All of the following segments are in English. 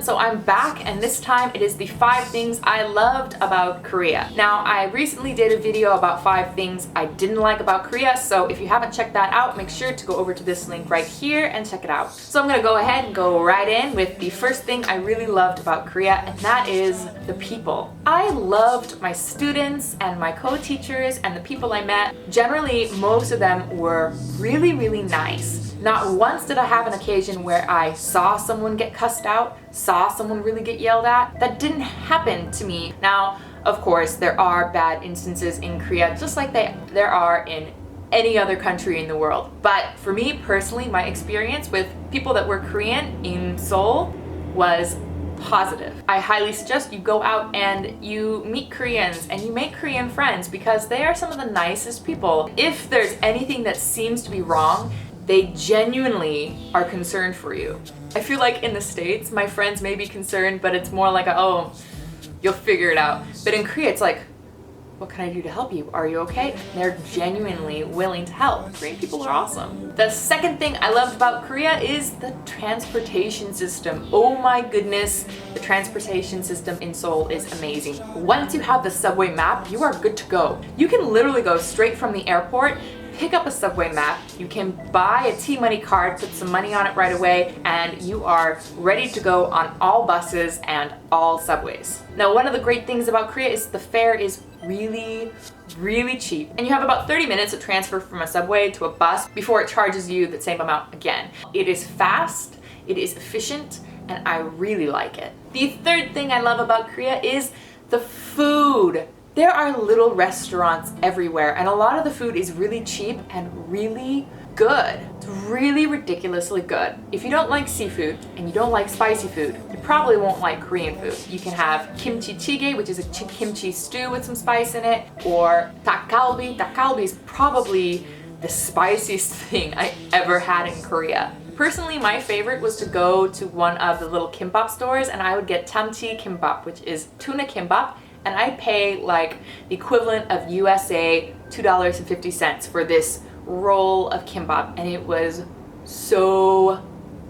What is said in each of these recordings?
so I'm back, and this time it is the 5 things I loved about Korea. Now, I recently did a video about 5 things I didn't like about Korea, so if you haven't checked that out, make sure to go over to this link right here and check it out. So I'm gonna go ahead and go right in with the first thing I really loved about Korea, and that is the people. I loved my students and my co-teachers and the people I met. Generally, most of them were really, really nice. Not once did I have an occasion where I saw someone get cussed out, saw someone really get yelled at. That didn't happen to me. Now, of course, there are bad instances in Korea, just like there are in any other country in the world. But for me personally, my experience with people that were Korean in Seoul was positive. I highly suggest you go out and you meet Koreans and you make Korean friends, because they are some of the nicest people. If there's anything that seems to be wrong, they genuinely are concerned for you. I feel like in the States, my friends may be concerned, but it's more like oh, you'll figure it out. But in Korea, it's like, what can I do to help you? Are you okay? They're genuinely willing to help. Korean people are awesome. The second thing I loved about Korea is the transportation system. Oh my goodness, the transportation system in Seoul is amazing. Once you have the subway map, you are good to go. You can literally go straight from the airport, pick up a subway map, you can buy a T-Money card, put some money on it right away, and you are ready to go on all buses and all subways. Now, one of the great things about Korea is the fare is really, really cheap, and you have about 30 minutes to transfer from a subway to a bus before it charges you the same amount again. It is fast, it is efficient, and I really like it. The third thing I love about Korea is the food. There are little restaurants everywhere, and a lot of the food is really cheap and really good. It's really ridiculously good. If you don't like seafood and you don't like spicy food, you probably won't like Korean food. You can have kimchi jjigae, which is a kimchi stew with some spice in it, or dakgalbi. Dakgalbi is probably the spiciest thing I ever had in Korea. Personally, my favorite was to go to one of the little kimbap stores, and I would get 참치 kimbap, which is tuna kimbap, and I pay like the equivalent of USA $2.50 for this roll of kimbap, and it was so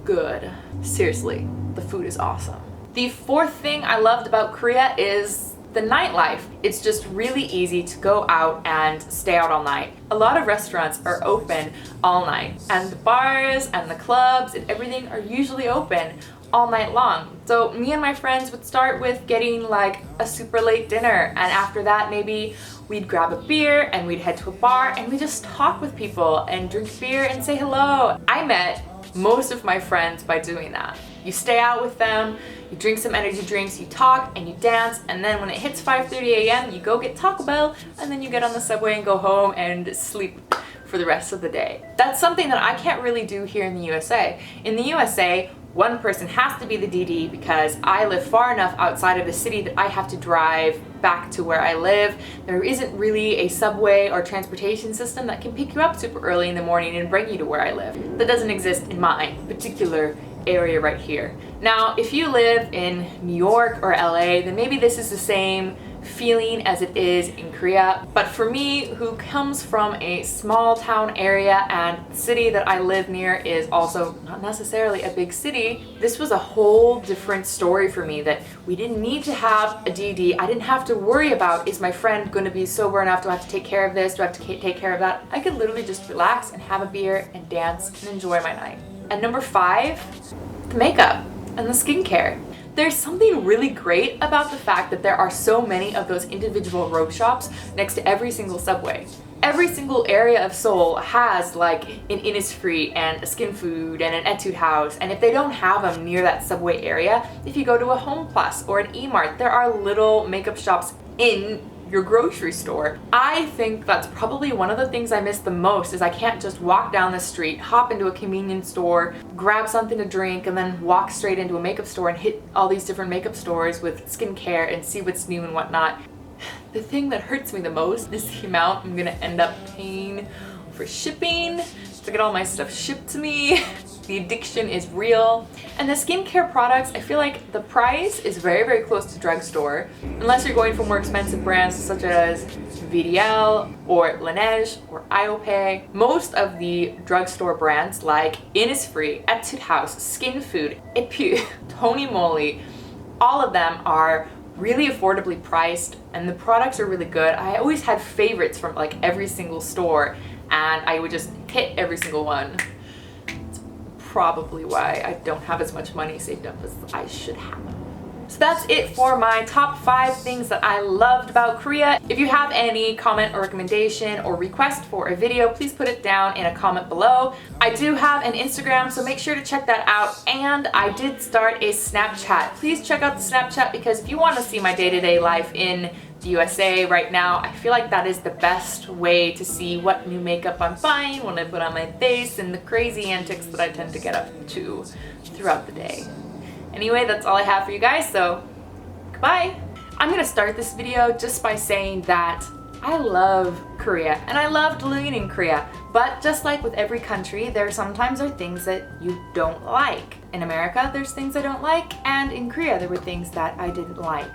good. Seriously, the food is awesome. The fourth thing I loved about Korea is the nightlife. It's just really easy to go out and stay out all night. A lot of restaurants are open all night, and the bars and the clubs and everything are usually open all night long. So me and my friends would start with getting like a super late dinner, and after that maybe we'd grab a beer and we'd head to a bar and we just talk with people and drink beer and say hello. I met most of my friends by doing that. You stay out with them, you drink some energy drinks, you talk and you dance, and then when it hits 5:30 a.m. you go get Taco Bell, and then you get on the subway and go home and sleep for the rest of the day. That's something that I can't really do here in the USA. In the USA, one person has to be the DD, because I live far enough outside of the city that I have to drive back to where I live. There isn't really a subway or transportation system that can pick you up super early in the morning and bring you to where I live. That doesn't exist in my particular area right here. Now, if you live in New York or LA, then maybe this is the same feeling as it is in Korea. But for me, who comes from a small town area, and the city that I live near is also not necessarily a big city, this was a whole different story for me, that we didn't need to have a DD. I didn't have to worry about, is my friend going to be sober enough? Do I have to take care of this? Do I have to take care of that? I could literally just relax and have a beer and dance and enjoy my night. And number 5, the makeup and the skincare. There's something really great about the fact that there are so many of those individual robe shops next to every single subway. Every single area of Seoul has like an Innisfree and a Skin Food and an Etude house, and if they don't have them near that subway area, if you go to a Home Plus or an E-Mart, there are little makeup shops in your grocery store. I think that's probably one of the things I miss the most, is I can't just walk down the street, hop into a convenience store, grab something to drink, and then walk straight into a makeup store and hit all these different makeup stores with skincare and see what's new and whatnot. The thing that hurts me the most is the amount I'm gonna end up paying for shipping, to get all my stuff shipped to me. The addiction is real. And the skincare products, I feel like the price is very, very close to drugstore, unless you're going for more expensive brands such as VDL or Laniege or IOPay. Most of the drugstore brands like Innisfree, Etude House, Skin Food, Etude, Tony Moly, all of them are really affordably priced and the products are really good. I always had favorites from like every single store and I would just hit every single one. It's probably why I don't have as much money saved up as I should have. So that's it for my top 5 things that I loved about Korea. If you have any comment or recommendation or request for a video, please put it down in a comment below. I do have an Instagram, so make sure to check that out. And I did start a Snapchat. Please check out the Snapchat because if you want to see my day-to-day life in the USA right now, I feel like that is the best way to see what new makeup I'm buying, what I put on my face, and the crazy antics that I tend to get up to throughout the day. Anyway, that's all I have for you guys, so goodbye! I'm gonna start this video just by saying that I love Korea and I loved living in Korea, but just like with every country, there sometimes are things that you don't like. In America, there's things I don't like, and in Korea, there were things that I didn't like.